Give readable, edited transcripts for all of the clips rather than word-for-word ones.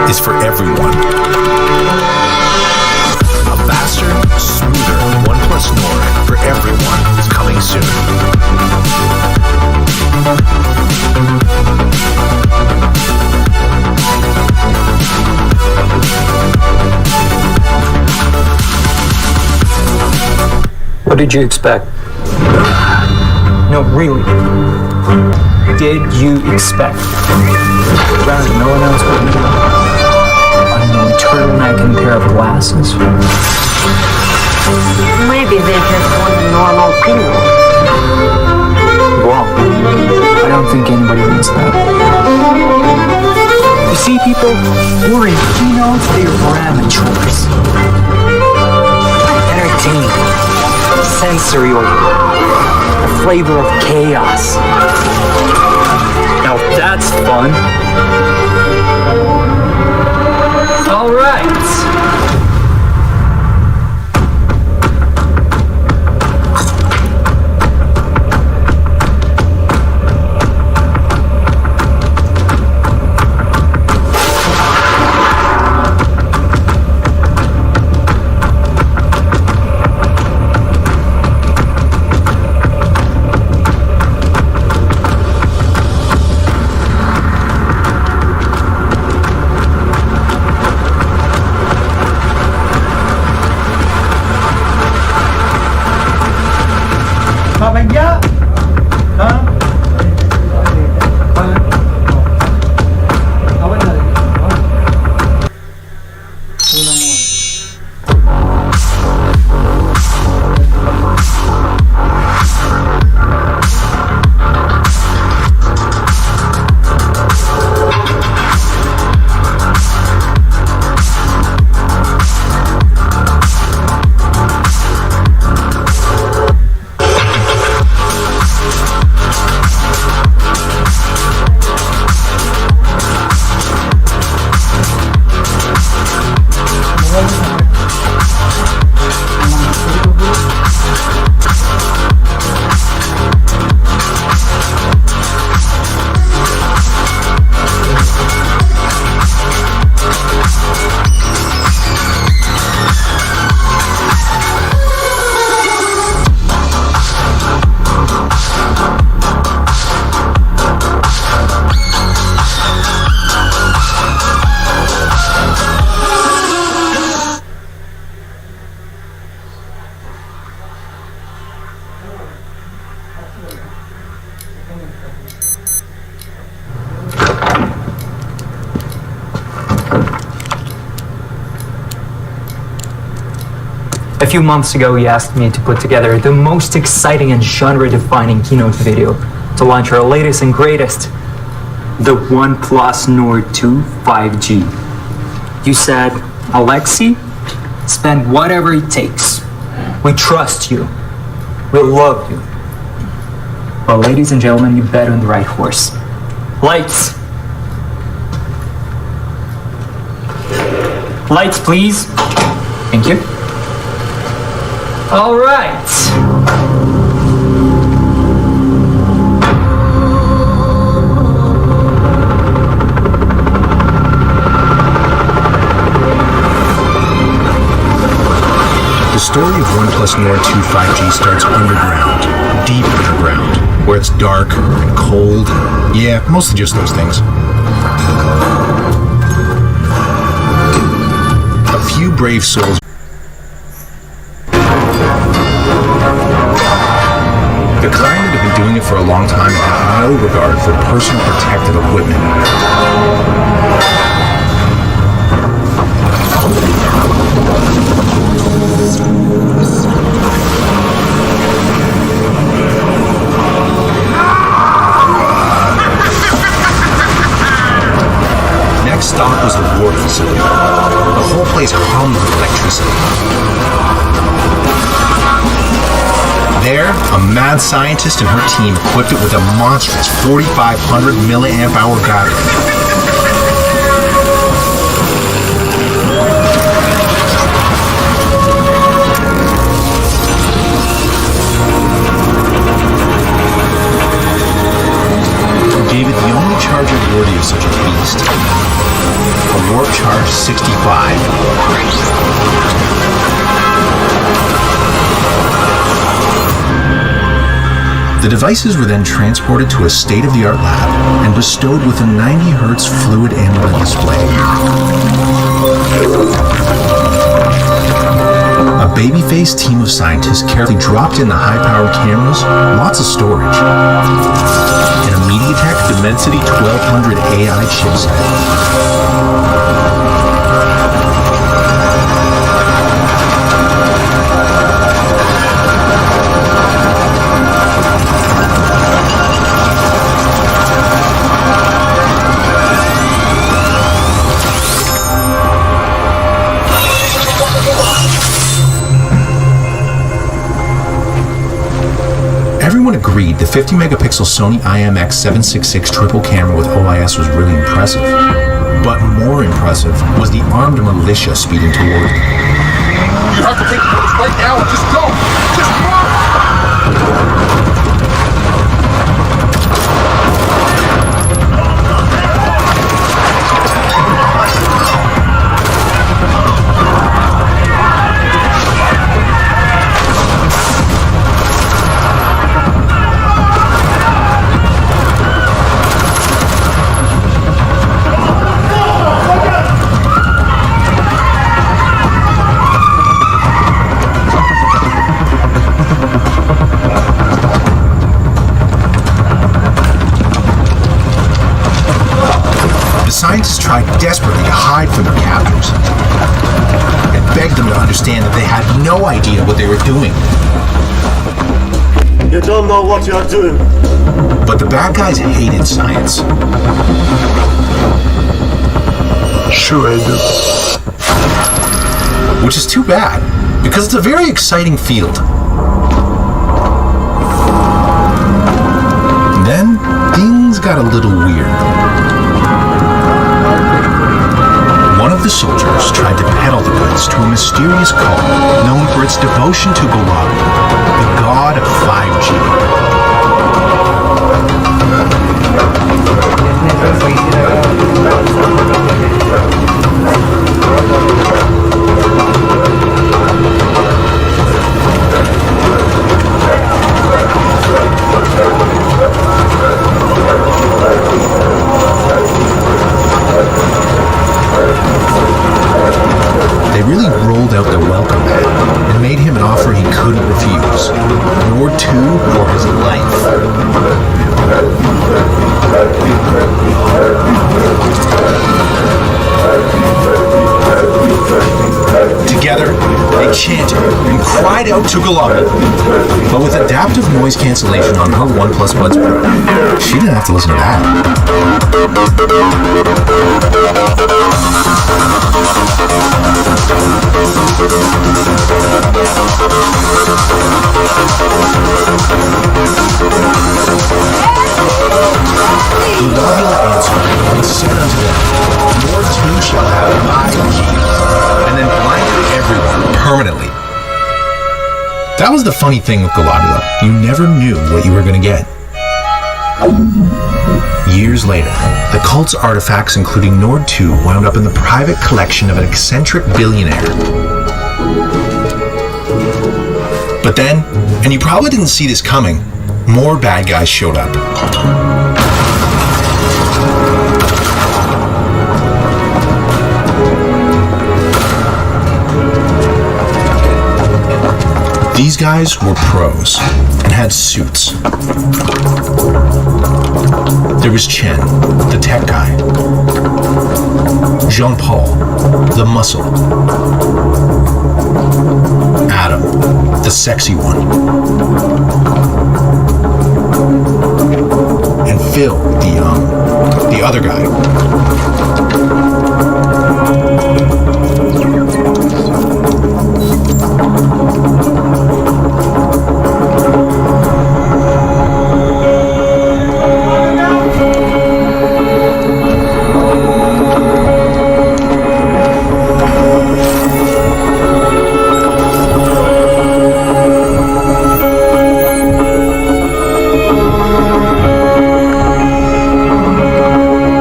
is for everyone. A faster, smoother OnePlus Nord for everyone is coming soon. What did you expect? No, really. Did you expect? Rather, no one else would do. Unknown turtleneck and pair of glasses. Maybe they just want normal people. Wrong. I don't think anybody means that. You see, people, we're in keynote, they're amateurs. Entertaining. Sensory order. The flavor of chaos. Now that's fun. All right. A few months ago, he asked me to put together the most exciting and genre-defining keynote video to launch our latest and greatest, the OnePlus Nord 2 5G. You said, Alexei, spend whatever it takes. We trust you. We love you. Well, ladies and gentlemen, you bet on the right horse. Lights. Lights, please. Thank you. All right. The story of OnePlus Nord 2 5G starts underground, deep underground, where it's dark and cold. Yeah, mostly just those things. A few brave souls. The kind that have been doing it for a long time and have no regard for personal protective equipment. Next stop was the warp facility. The whole place hummed with electricity. There, a mad scientist and her team equipped it with a monstrous 4,500 milliamp hour battery. Gave it the only charger worthy of such a beast. A warp charger The devices were then transported to a state-of-the-art lab and bestowed with a 90 Hz fluid AMOLED display. A baby-faced team of scientists carefully dropped in the high-powered cameras, lots of storage, and a MediaTek Dimensity 1200 AI chipset. Everyone agreed the 50-megapixel Sony IMX766 triple camera with OIS was really impressive. But more impressive was the armed militia speeding toward them. You have to take photos right now and just go! Just run! Scientists tried desperately to hide from their captors and begged them to understand that they had no idea what they were doing. You don't know what you are doing. But the bad guys hated science. Sure I do. Which is too bad, because it's a very exciting field. And then, things got a little weird. One of the soldiers tried to peddle the goods to a mysterious cult known for its devotion to Golabi, the god of 5G. They really rolled out the welcome mat and made him an offer he couldn't refuse. Nord 2 for his life. Together, they chanted and cried out to Golabi. But with adaptive noise cancellation on her OnePlus Buds Pro, she didn't have to listen to that. Golabi answered and said unto them, Your 2 shall have 5G, and then blinded everyone permanently. That was the funny thing with Golabula. You never knew what you were going to get. Years later, the cult's artifacts, including Nord 2, wound up in the private collection of an eccentric billionaire. But then, and you probably didn't see this coming, more bad guys showed up. These guys were pros and had suits. There was Chen, the tech guy. Jean-Paul, the muscle. Adam, the sexy one. And Phil, the other guy.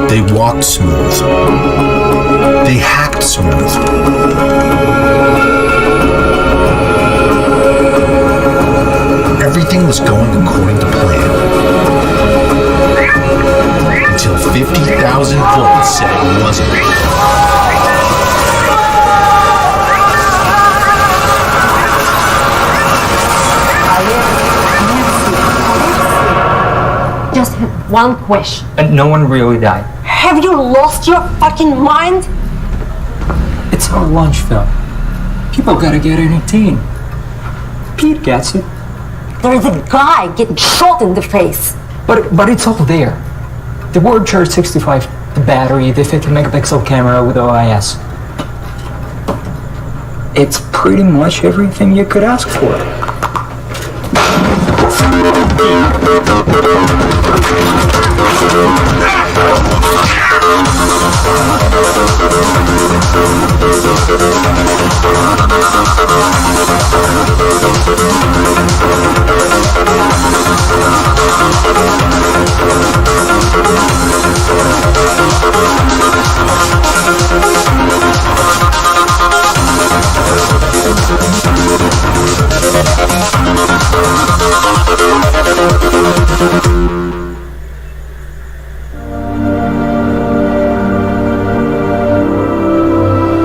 They walked smooth. They hacked smooth. Everything was going according to plan. one question. And no one really died. Have you lost your fucking mind? It's our launch film. People gotta get entertained. Pete gets it. There's a guy getting shot in the face. But it's all there. The word charge 65, the battery, the 50 megapixel camera with OIS. It's pretty much everything you could ask for.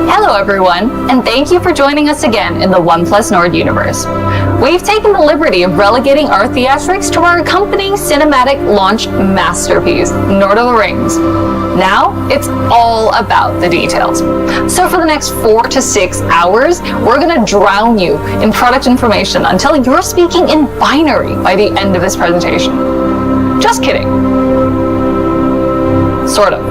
Hello everyone, and thank you for joining us again in the OnePlus Nord universe. We've taken the liberty of relegating our theatrics to our accompanying cinematic launch masterpiece, Lord of the Rings. Now, it's all about the details. So for the next 4 to 6 hours, we're gonna drown you in product information until you're speaking in binary by the end of this presentation. Just kidding. Sort of.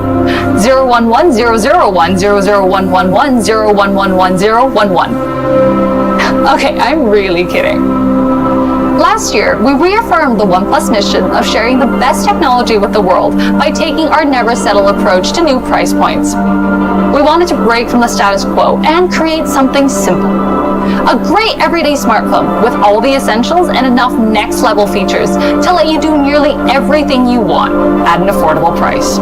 011 001 00111 0111011. Okay, I'm really kidding. Last year, we reaffirmed the OnePlus mission of sharing the best technology with the world by taking our never settle approach to new price points. We wanted to break from the status quo and create something simple. A great everyday smartphone with all the essentials and enough next level features to let you do nearly everything you want at an affordable price.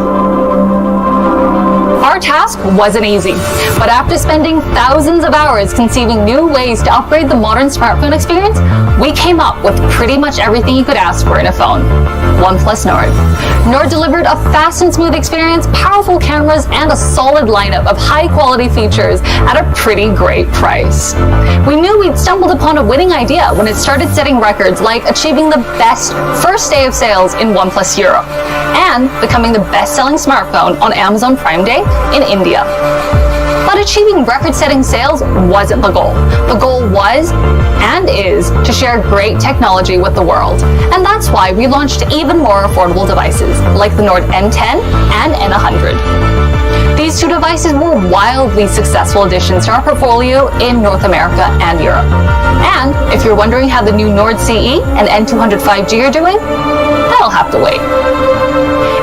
Our task wasn't easy, but after spending thousands of hours conceiving new ways to upgrade the modern smartphone experience, we came up with pretty much everything you could ask for in a phone. OnePlus Nord. Nord delivered a fast and smooth experience, powerful cameras, and a solid lineup of high-quality features at a pretty great price. We knew we'd stumbled upon a winning idea when it started setting records like achieving the best first day of sales in OnePlus Europe and becoming the best-selling smartphone on Amazon Prime Day in India. But achieving record-setting sales wasn't the goal. The goal was, and is, to share great technology with the world. And that's why we launched even more affordable devices, like the Nord N10 and N100. These two devices were wildly successful additions to our portfolio in North America and Europe. And if you're wondering how the new Nord CE and N200 5G are doing, that'll have to wait.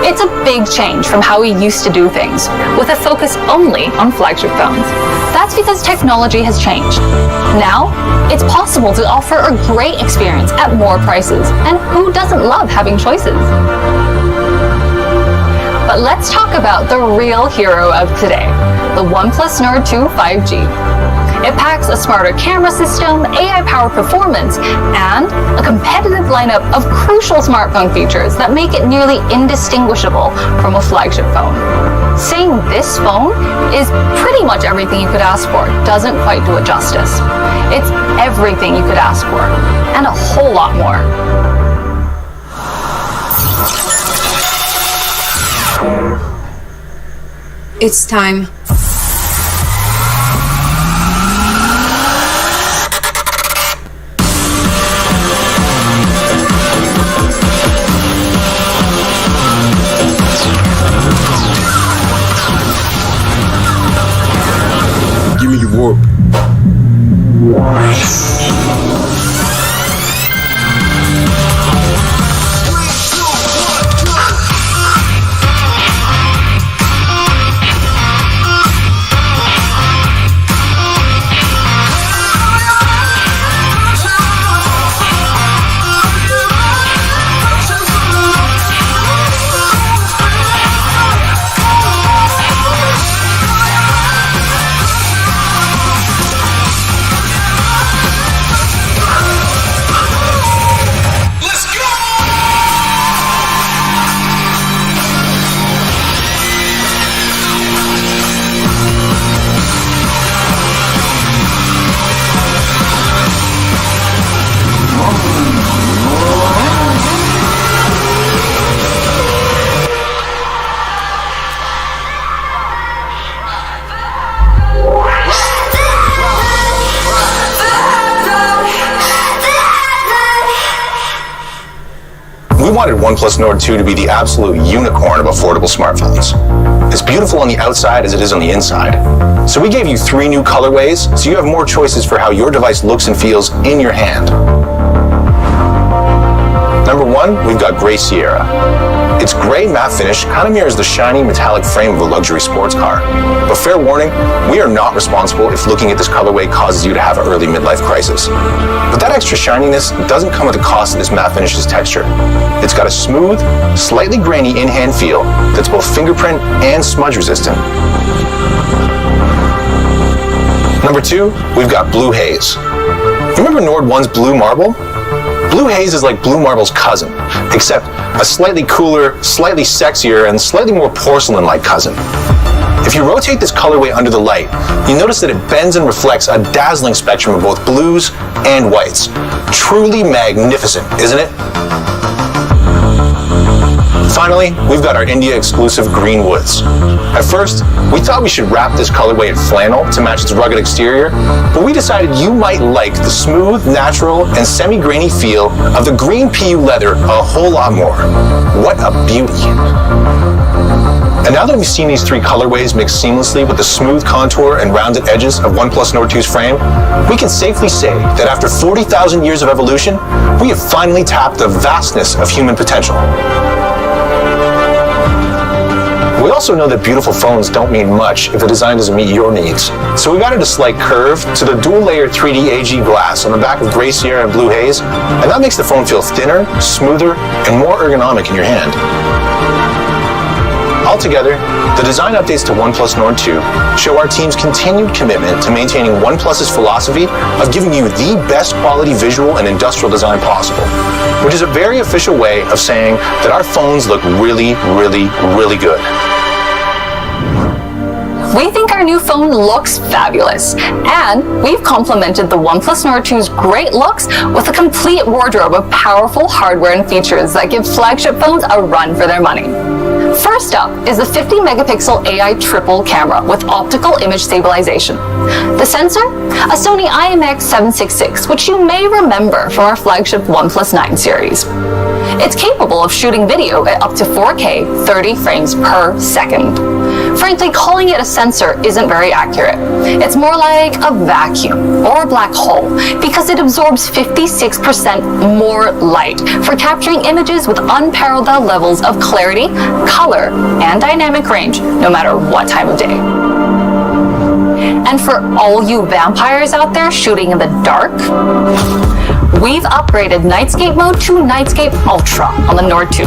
It's a big change from how we used to do things, with a focus only on flagship phones. That's because technology has changed. Now, it's possible to offer a great experience at more prices, and who doesn't love having choices? But let's talk about the real hero of today, the OnePlus Nord 2 5G. It packs a smarter camera system, AI-powered performance, and a competitive lineup of crucial smartphone features that make it nearly indistinguishable from a flagship phone. Saying this phone is pretty much everything you could ask for doesn't quite do it justice. It's everything you could ask for, and a whole lot more. It's time. Give me your warp. wanted OnePlus Nord 2 to be the absolute unicorn of affordable smartphones. It's beautiful on the outside as it is on the inside. So we gave you 3 new colorways, so you have more choices for how your device looks and feels in your hand. Number 1, we've got Gray Sierra. Its gray matte finish kind of mirrors the shiny metallic frame of a luxury sports car. But fair warning, we are not responsible if looking at this colorway causes you to have an early midlife crisis. But that extra shininess doesn't come at the cost of this matte finish's texture. It's got a smooth, slightly grainy in-hand feel that's both fingerprint and smudge resistant. Number 2, we've got Blue Haze. Remember Nord 1's Blue Marble? Blue Haze is like Blue Marble's cousin, except a slightly cooler, slightly sexier, and slightly more porcelain-like cousin. If you rotate this colorway under the light, you notice that it bends and reflects a dazzling spectrum of both blues and whites. Truly magnificent, isn't it? Finally, we've got our India-exclusive Green Woods. At first, we thought we should wrap this colorway in flannel to match its rugged exterior, but we decided you might like the smooth, natural, and semi-grainy feel of the green PU leather a whole lot more. What a beauty. And now that we've seen these 3 colorways mixed seamlessly with the smooth contour and rounded edges of OnePlus Nord 2's frame, we can safely say that after 40,000 years of evolution, we have finally tapped the vastness of human potential. We also know that beautiful phones don't mean much if the design doesn't meet your needs. So we've added a slight curve to the dual-layer 3D AG glass on the back of Gray Sierra and Blue Haze, and that makes the phone feel thinner, smoother, and more ergonomic in your hand. Altogether, the design updates to OnePlus Nord 2 show our team's continued commitment to maintaining OnePlus's philosophy of giving you the best quality visual and industrial design possible, which is a very official way of saying that our phones look really, really, really good. We think our new phone looks fabulous, and we've complemented the OnePlus Nord 2's great looks with a complete wardrobe of powerful hardware and features that give flagship phones a run for their money. First up is the 50-megapixel AI triple camera with optical image stabilization. The sensor? A Sony IMX766, which you may remember from our flagship OnePlus 9 series. It's capable of shooting video at up to 4K 30 frames per second. Frankly, calling it a sensor isn't very accurate. It's more like a vacuum or a black hole because it absorbs 56% more light for capturing images with unparalleled levels of clarity, color, and dynamic range, no matter what time of day. And for all you vampires out there shooting in the dark, we've upgraded Nightscape mode to Nightscape Ultra on the Nord 2.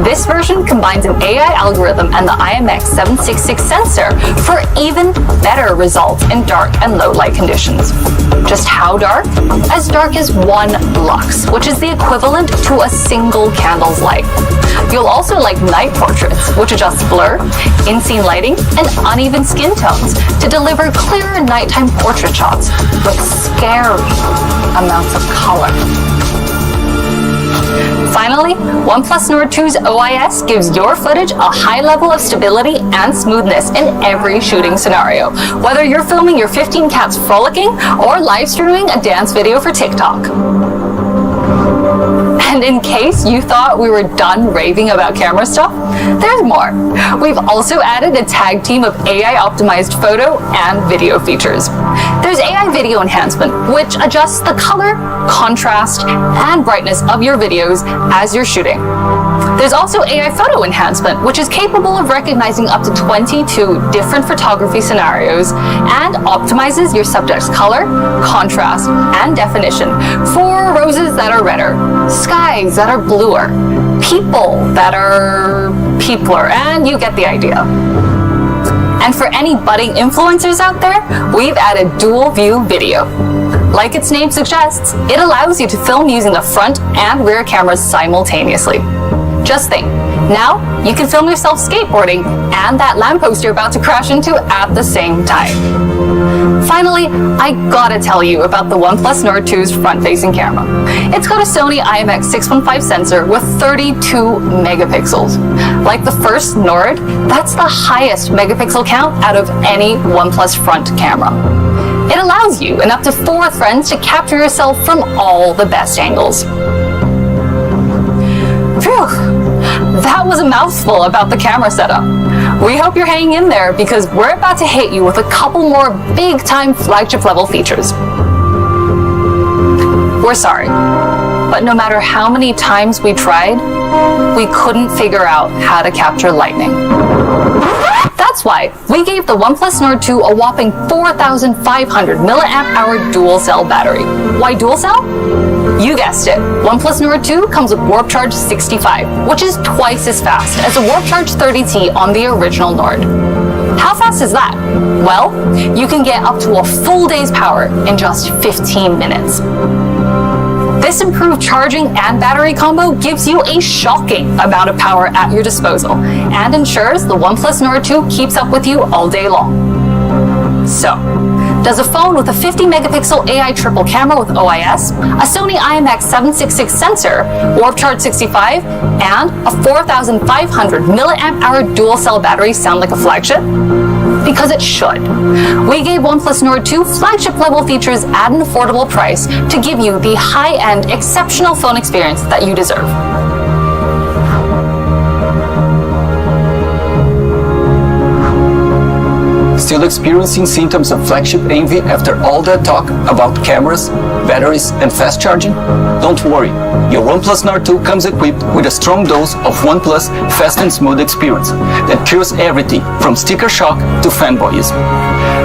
This version combines an AI algorithm and the IMX766 sensor for even better results in dark and low light conditions. Just how dark? As dark as 1 lux, which is the equivalent to a single candle's light. You'll also like night portraits, which adjusts blur, in-scene lighting, and uneven skin tones to deliver clearer nighttime portrait shots with scary amounts of color. Finally, OnePlus Nord 2's OIS gives your footage a high level of stability and smoothness in every shooting scenario, whether you're filming your 15 cats frolicking or live streaming a dance video for TikTok. And in case you thought we were done raving about camera stuff, there's more. We've also added a tag team of AI-optimized photo and video features. There's AI video enhancement, which adjusts the color, contrast, and brightness of your videos as you're shooting. There's also AI photo enhancement, which is capable of recognizing up to 22 different photography scenarios and optimizes your subject's color, contrast, and definition for roses that are redder, skies that are bluer, people that are peopler, and you get the idea. And for any budding influencers out there, we've added dual view video. Like its name suggests, it allows you to film using the front and rear cameras simultaneously. Just think, now you can film yourself skateboarding and that lamppost you're about to crash into at the same time. Finally, I gotta tell you about the OnePlus Nord 2's front-facing camera. It's got a Sony IMX615 sensor with 32 megapixels. Like the first Nord, that's the highest megapixel count out of any OnePlus front camera. It allows you and up to 4 friends to capture yourself from all the best angles. Phew, that was a mouthful about the camera setup. We hope you're hanging in there because we're about to hit you with a couple more big-time flagship-level features. We're sorry, but no matter how many times we tried, we couldn't figure out how to capture lightning. That's why we gave the OnePlus Nord 2 a whopping 4,500 mAh dual cell battery. Why dual cell? You guessed it. OnePlus Nord 2 comes with Warp Charge 65, which is twice as fast as a Warp Charge 30T on the original Nord. How fast is that? Well, you can get up to a full day's power in just 15 minutes. This improved charging and battery combo gives you a shocking amount of power at your disposal and ensures the OnePlus Nord 2 keeps up with you all day long. So, does a phone with a 50-megapixel AI triple camera with OIS, a Sony IMX766 sensor, Warp Charge 65, and a 4,500 mAh dual cell battery sound like a flagship? Because it should. We gave OnePlus Nord 2 flagship-level features at an affordable price to give you the high-end, exceptional phone experience that you deserve. Still experiencing symptoms of flagship envy after all that talk about cameras, batteries, and fast charging? Don't worry, your OnePlus Nord 2 comes equipped with a strong dose of OnePlus fast and smooth experience that cures everything from sticker shock to fanboyism.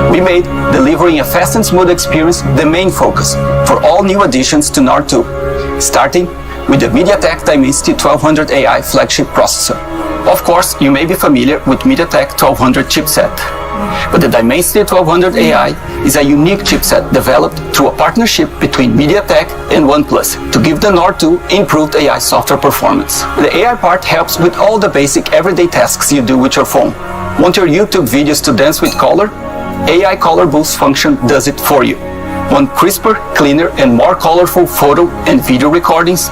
We made delivering a fast and smooth experience the main focus for all new additions to Nord 2, starting with the MediaTek Dimensity 1200 AI flagship processor. Of course, you may be familiar with MediaTek 1200 chipset. But the Dimensity 1200 AI is a unique chipset developed through a partnership between MediaTek and OnePlus to give the Nord 2 improved AI software performance. The AI part helps with all the basic everyday tasks you do with your phone. Want your YouTube videos to dance with color? AI Color Boost function does it for you. Want crisper, cleaner, and more colorful photo and video recordings?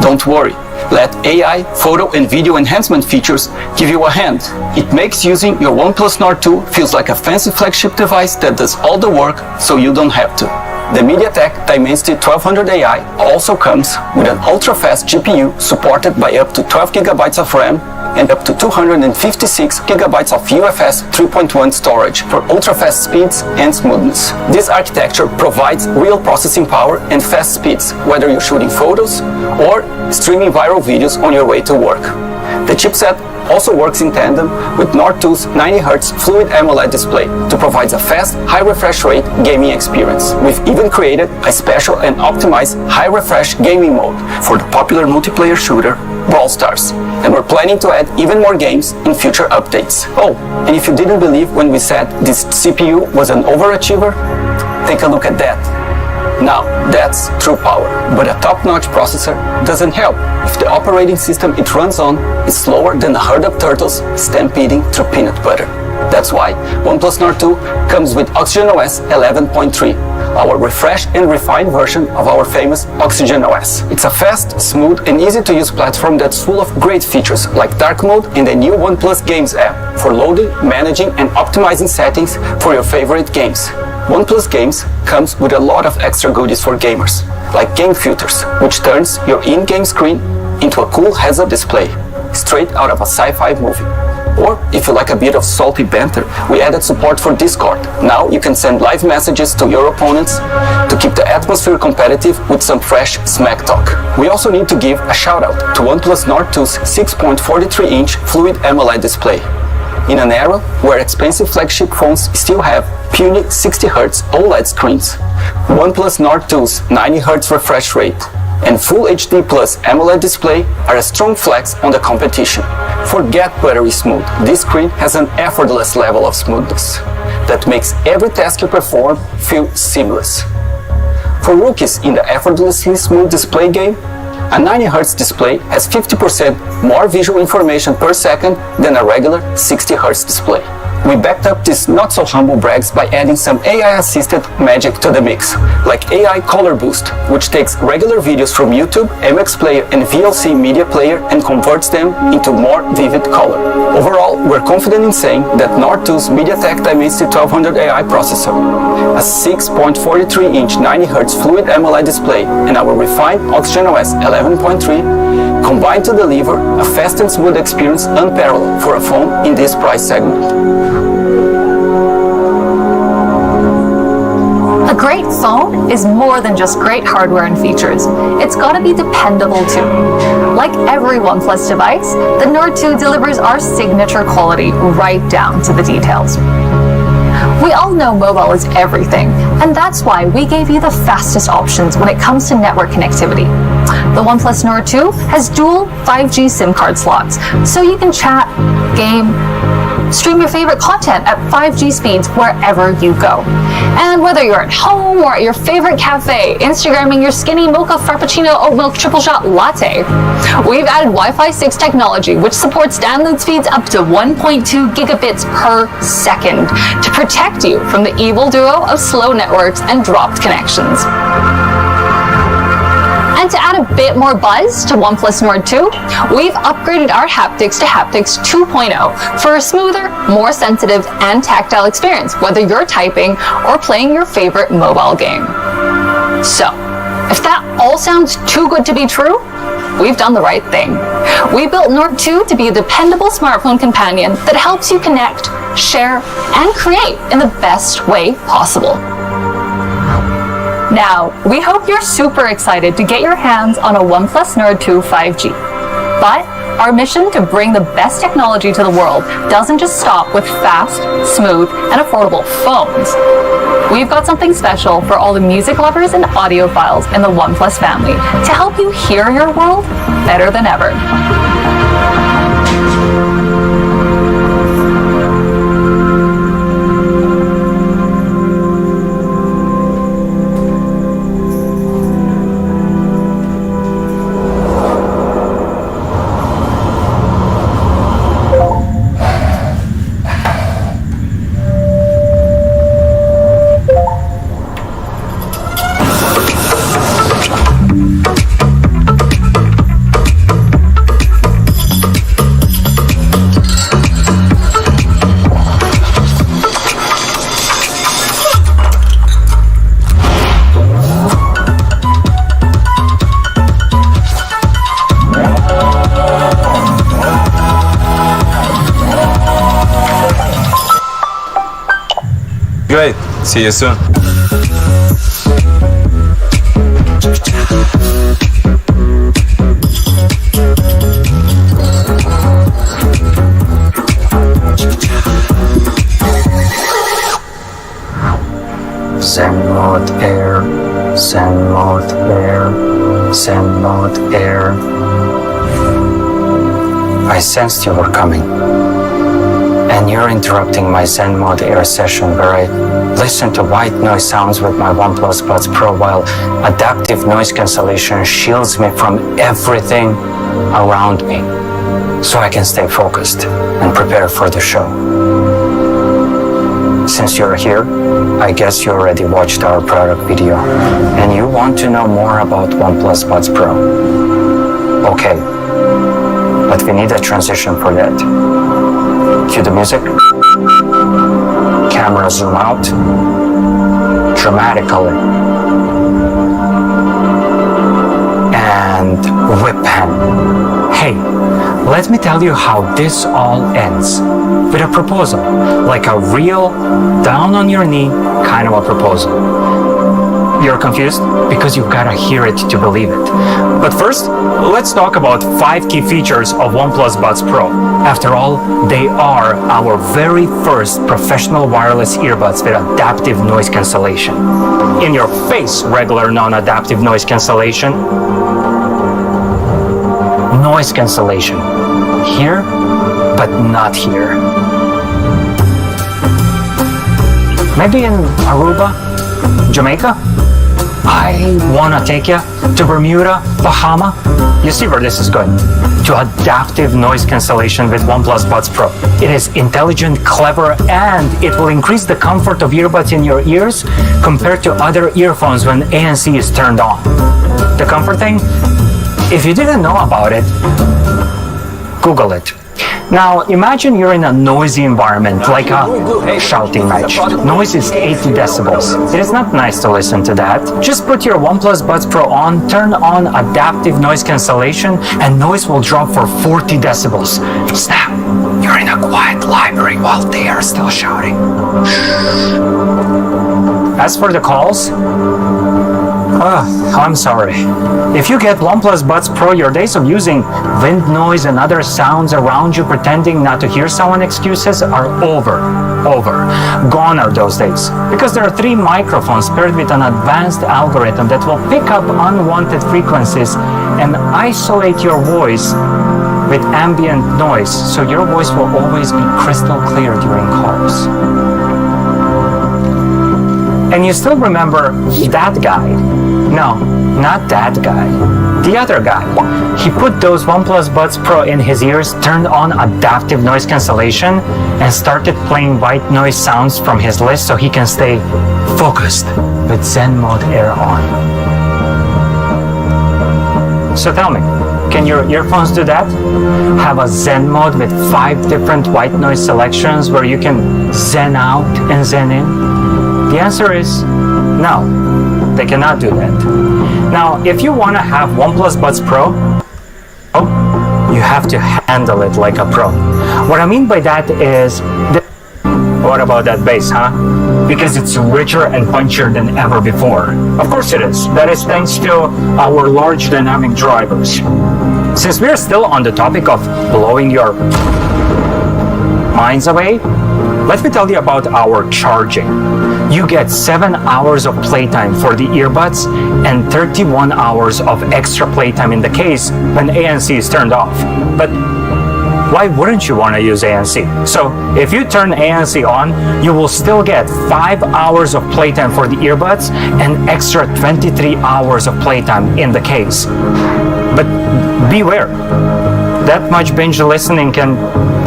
Don't worry. Let AI, photo, and video enhancement features give you a hand. It makes using your OnePlus Nord 2 feels like a fancy flagship device that does all the work so you don't have to. The MediaTek Dimensity 1200 AI also comes with an ultra-fast GPU supported by up to 12 GB of RAM and up to 256 GB of UFS 3.1 storage for ultra-fast speeds and smoothness. This architecture provides real processing power and fast speeds, whether you're shooting photos or streaming viral videos on your way to work. The chipset also works in tandem with Nord 2's 90Hz Fluid AMOLED display to provide a fast, high refresh rate gaming experience. We've even created a special and optimized high refresh gaming mode for the popular multiplayer shooter Brawl Stars, and we're planning to add even more games in future updates. Oh, and if you didn't believe when we said this CPU was an overachiever, take a look at that. Now, that's true power, but a top-notch processor doesn't help if the operating system it runs on is slower than a herd of turtles stampeding through peanut butter. That's why OnePlus Nord 2 comes with OxygenOS 11.3, our refreshed and refined version of our famous OxygenOS. It's a fast, smooth, and easy-to-use platform that's full of great features like dark mode and the new OnePlus Games app for loading, managing, and optimizing settings for your favorite games. OnePlus Games comes with a lot of extra goodies for gamers, like game filters, which turns your in-game screen into a cool heads-up display, straight out of a sci-fi movie. Or, if you like a bit of salty banter, we added support for Discord. Now you can send live messages to your opponents to keep the atmosphere competitive with some fresh smack talk. We also need to give a shout out to OnePlus Nord 2's 6.43-inch Fluid AMOLED display. In an era where expensive flagship phones still have puny 60Hz OLED screens, OnePlus Nord 2's 90Hz refresh rate and Full HD Plus AMOLED display are a strong flex on the competition. Forget buttery smooth, this screen has an effortless level of smoothness that makes every task you perform feel seamless. For rookies in the effortlessly smooth display game, a 90Hz display has 50% more visual information per second than a regular 60Hz display. We backed up these not-so-humble brags by adding some AI-assisted magic to the mix, like AI Color Boost, which takes regular videos from YouTube, MX Player, and VLC Media Player and converts them into more vivid color. Overall, we're confident in saying that Nord 2's MediaTek Dimensity 1200 AI processor, a 6.43-inch 90Hz Fluid AMOLED display, and our refined OxygenOS 11.3 combine to deliver a fast and smooth experience unparalleled for a phone in this price segment. A great phone is more than just great hardware and features. It's gotta be dependable too. Like every OnePlus device, the Nord 2 delivers our signature quality right down to the details. We all know mobile is everything, and that's why we gave you the fastest options when it comes to network connectivity. The OnePlus Nord 2 has dual 5G SIM card slots, so you can chat, game, stream your favorite content at 5G speeds wherever you go. And whether you're at home or at your favorite cafe, Instagramming your skinny mocha frappuccino oat milk triple shot latte, we've added Wi-Fi 6 technology, which supports download speeds up to 1.2 gigabits per second to protect you from the evil duo of slow networks and dropped connections. And to add a bit more buzz to OnePlus Nord 2, we've upgraded our haptics to haptics 2.0 for a smoother, more sensitive, and tactile experience, whether you're typing or playing your favorite mobile game. So, if that all sounds too good to be true, we've done the right thing. We built Nord 2 to be a dependable smartphone companion that helps you connect, share, and create in the best way possible. Now, we hope you're super excited to get your hands on a OnePlus Nord 2 5G. But our mission to bring the best technology to the world doesn't just stop with fast, smooth, and affordable phones. We've got something special for all the music lovers and audiophiles in the OnePlus family to help you hear your world better than ever. Great. See you soon. Send mode air, send mode air, send mode air. I sensed you were coming. And you're interrupting my Zen Mode Air session where I listen to white noise sounds with my OnePlus Buds Pro while adaptive noise cancellation shields me from everything around me so I can stay focused and prepare for the show. Since you're here, I guess you already watched our product video and you want to know more about OnePlus Buds Pro. Okay, but we need a transition for that. Cue the music. Camera zoom out dramatically. And whip pan. Hey, let me tell you how this all ends. With a proposal, like a real down on your knee kind of a proposal. You're confused? Because you've got to hear it to believe it. But first, let's talk about 5 key features of OnePlus Buds Pro. After all, they are our very first professional wireless earbuds with adaptive noise cancellation. In your face, regular non-adaptive noise cancellation. Noise cancellation. Here, but not here. Maybe in Aruba, Jamaica? I wanna take you to Bermuda, Bahama. You see where this is going. To adaptive noise cancellation with OnePlus Buds Pro. It is intelligent, clever, and it will increase the comfort of earbuds in your ears compared to other earphones when ANC is turned on. The comfort thing? If you didn't know about it, Google it. Now, imagine you're in a noisy environment, like a shouting match. Noise is 80 decibels. It is not nice to listen to that. Just put your OnePlus Buds Pro on, turn on adaptive noise cancellation, and noise will drop for 40 decibels. Snap! You're in a quiet library while they are still shouting. As for the calls, I'm sorry. If you get OnePlus Buds Pro, your days of using wind noise and other sounds around you pretending not to hear someone excuses are over. Gone are those days. Because there are 3 microphones paired with an advanced algorithm that will pick up unwanted frequencies and isolate your voice with ambient noise, so your voice will always be crystal clear during calls. And you still remember that guy? No, not that guy. The other guy. He put those OnePlus Buds Pro in his ears, turned on adaptive noise cancellation, and started playing white noise sounds from his list so he can stay focused with Zen Mode Air on. So tell me, can your earphones do that? Have a Zen mode with 5 different white noise selections where you can zen out and zen in? The answer is no, they cannot do that. Now, if you want to have OnePlus Buds Pro, you have to handle it like a pro. What I mean by that is, what about that bass, huh? Because it's richer and punchier than ever before. Of course it is. That is thanks to our large dynamic drivers. Since we're still on the topic of blowing your minds away, let me tell you about our charging. You get 7 hours of playtime for the earbuds and 31 hours of extra playtime in the case when ANC is turned off. But why wouldn't you want to use ANC? So if you turn ANC on, you will still get 5 hours of playtime for the earbuds and extra 23 hours of playtime in the case. But beware, that much binge listening can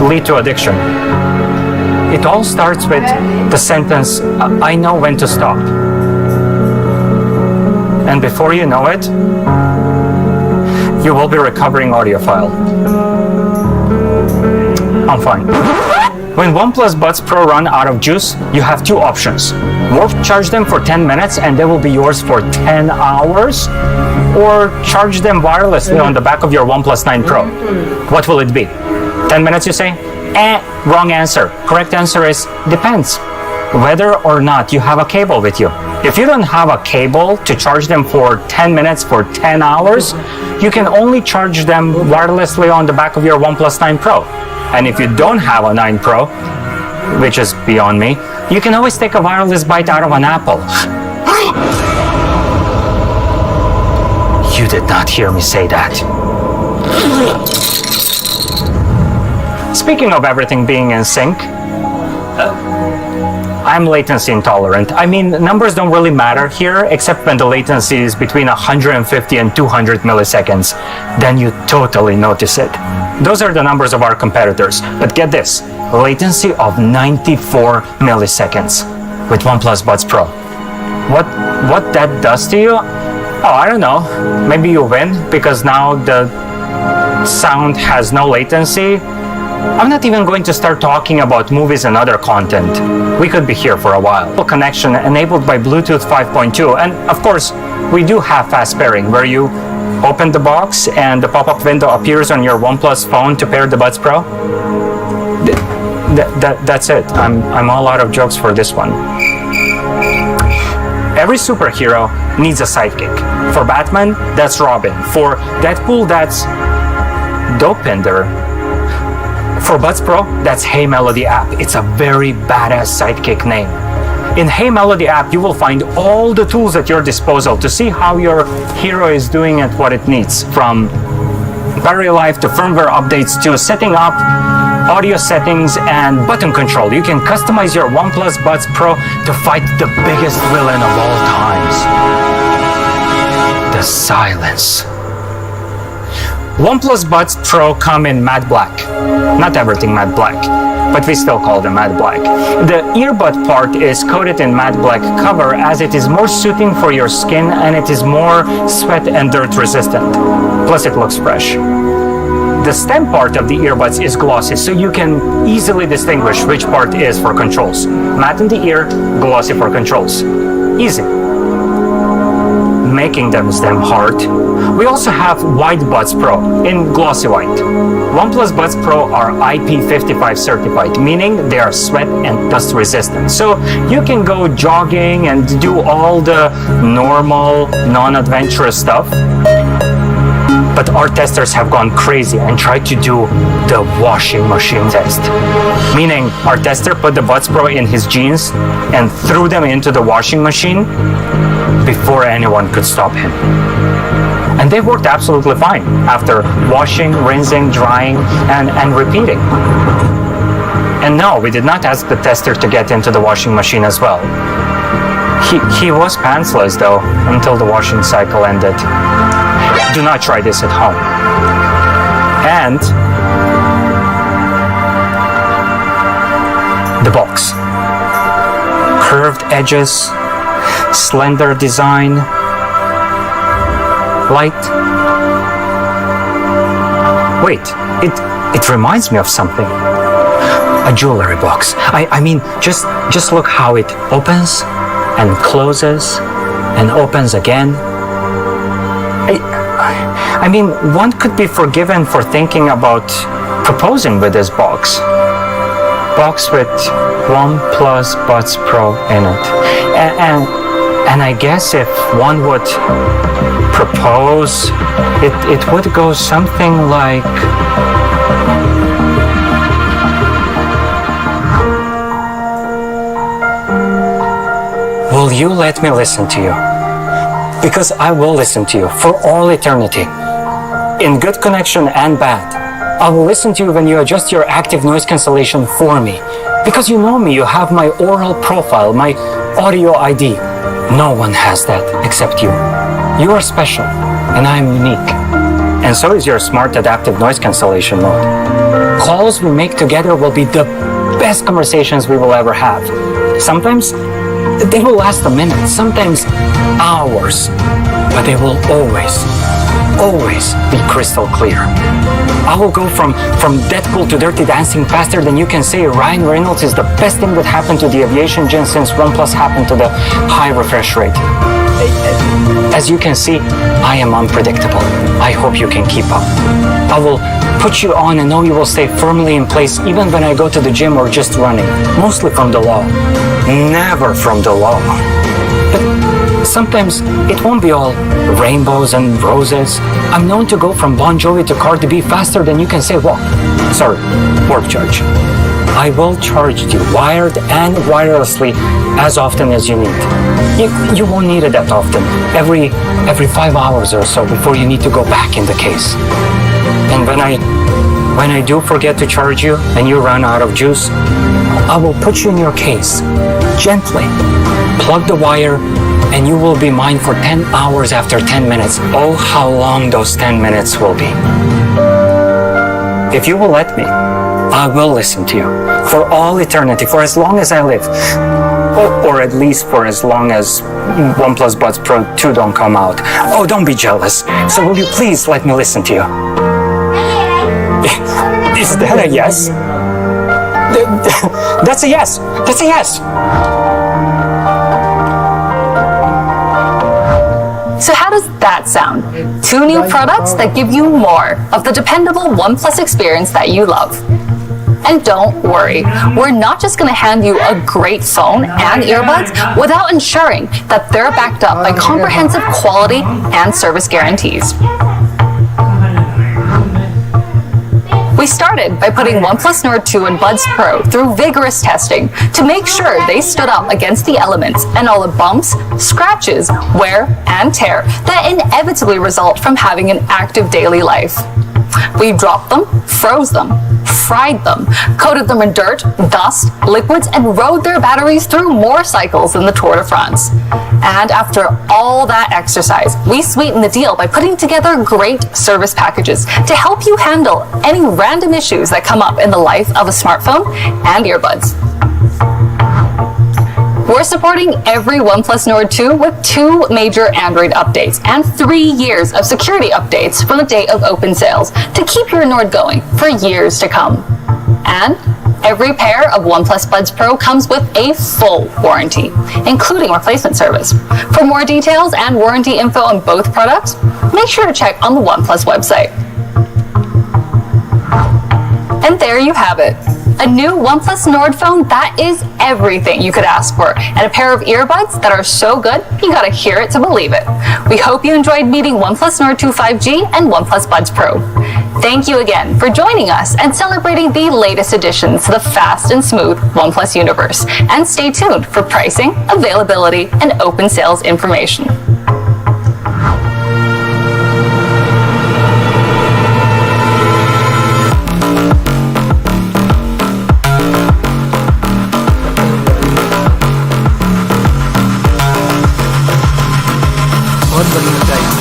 lead to addiction. It all starts with the sentence, I know when to stop. And before you know it, you will be recovering audiophile. I'm fine. When OnePlus Buds Pro run out of juice, you have 2 options. Warp charge them for 10 minutes and they will be yours for 10 hours, or charge them wirelessly on the back of your OnePlus 9 Pro. What will it be? 10 minutes, you say? Wrong answer. Correct answer is depends. Whether or not you have a cable with you. If you don't have a cable to charge them for 10 minutes for 10 hours, you can only charge them wirelessly on the back of your OnePlus 9 Pro. And if you don't have a 9 Pro, which is beyond me, you can always take a wireless bite out of an apple. You did not hear me say that. Speaking of everything being in sync, I'm latency intolerant. I mean, numbers don't really matter here, except when the latency is between 150 and 200 milliseconds. Then you totally notice it. Those are the numbers of our competitors. But get this, latency of 94 milliseconds with OnePlus Buds Pro. What that does to you? Oh, I don't know. Maybe you win because now the sound has no latency. I'm not even going to start talking about movies and other content. We could be here for a while. Connection enabled by Bluetooth 5.2, and of course, we do have fast pairing where you open the box and the pop-up window appears on your OnePlus phone to pair the Buds Pro. That's it. I'm all out of jokes for this one. Every superhero needs a sidekick. For Batman, that's Robin. For Deadpool, that's Dopinder. For Buds Pro, that's Hey Melody app. It's a very badass sidekick name. In Hey Melody app, you will find all the tools at your disposal to see how your hero is doing at what it needs, from battery life to firmware updates to setting up audio settings and button control. You can customize your OnePlus Buds Pro to fight the biggest villain of all times, the silence. OnePlus Buds Pro come in matte black. Not everything matte black, but we still call them matte black. The earbud part is coated in matte black cover as it is more suiting for your skin and it is more sweat and dirt resistant. Plus it looks fresh. the stem part of the earbuds is glossy, so you can easily distinguish which part is for controls. Matte in the ear, glossy for controls. Easy. Making them hard. We also have White Buds Pro in glossy white. OnePlus Buds Pro are IP55 certified, meaning they are sweat and dust resistant. So you can go jogging and do all the normal, non-adventurous stuff. But our testers have gone crazy and tried to do the washing machine test. Meaning, our tester put the Buds Pro in his jeans and threw them into the washing machine before anyone could stop him. And they worked absolutely fine after washing, rinsing, drying, and repeating. And no, we did not ask the tester to get into the washing machine as well. He was pantsless though, until the washing cycle ended. Do not try this at home. And the box. Curved edges, slender design, light. Wait, it reminds me of something. A jewelry box. I mean, just look how it opens and closes and opens again. I mean, one could be forgiven for thinking about proposing with this box. Box with OnePlus Buds Pro in it. And I guess if one would propose, it would go something like... Will you let me listen to you? Because I will listen to you for all eternity. In good connection and bad. I will listen to you when you adjust your active noise cancellation for me. Because you know me, you have my oral profile, my audio ID. No one has that except you. You are special, and I am unique. And so is your smart adaptive noise cancellation mode. Calls we make together will be the best conversations we will ever have. Sometimes they will last a minute, sometimes hours, but they will always be crystal clear. I will go from Deadpool to Dirty Dancing faster than you can say Ryan Reynolds is the best thing that happened to the aviation gen since OnePlus happened to the high refresh rate. As you can see, I am unpredictable. I hope you can keep up. I will put you on and know you will stay firmly in place even when I go to the gym or just running, mostly from the low. Never from the low. But sometimes it won't be all rainbows and roses. I'm known to go from Bon Jovi to Cardi B faster than you can say walk. Sorry, work charge. I will charge you wired and wirelessly as often as you need. You won't need it that often. Every 5 hours or so before you need to go back in the case. And when I do forget to charge you and you run out of juice, I will put you in your case, gently, plug the wire, and you will be mine for 10 hours after 10 minutes. Oh, how long those 10 minutes will be. If you will let me, I will listen to you for all eternity, for as long as I live. Or at least for as long as OnePlus Buds Pro 2 don't come out. Oh, don't be jealous. So will you please let me listen to you? Is that a yes? That's a yes. That's a yes. So how does that sound? 2 new products that give you more of the dependable OnePlus experience that you love. And don't worry, we're not just going to hand you a great phone and earbuds without ensuring that they're backed up by comprehensive quality and service guarantees. We started by putting OnePlus Nord 2 and Buds Pro through vigorous testing to make sure they stood up against the elements and all the bumps, scratches, wear, and tear that inevitably result from having an active daily life. We dropped them, froze them, fried them, coated them in dirt, dust, liquids, and rode their batteries through more cycles than the Tour de France. And after all that exercise, we sweetened the deal by putting together great service packages to help you handle any random issues that come up in the life of a smartphone and earbuds. We're supporting every OnePlus Nord 2 with 2 major Android updates and 3 years of security updates from the date of open sales to keep your Nord going for years to come. And every pair of OnePlus Buds Pro comes with a full warranty, including replacement service. For more details and warranty info on both products, make sure to check on the OnePlus website. And there you have it. A new OnePlus Nord phone that is everything you could ask for, and a pair of earbuds that are so good, you gotta hear it to believe it. We hope you enjoyed meeting OnePlus Nord 2 5G and OnePlus Buds Pro. Thank you again for joining us and celebrating the latest additions to the fast and smooth OnePlus universe. And stay tuned for pricing, availability, and open sales information. बहुत बड़ी ऊंचाई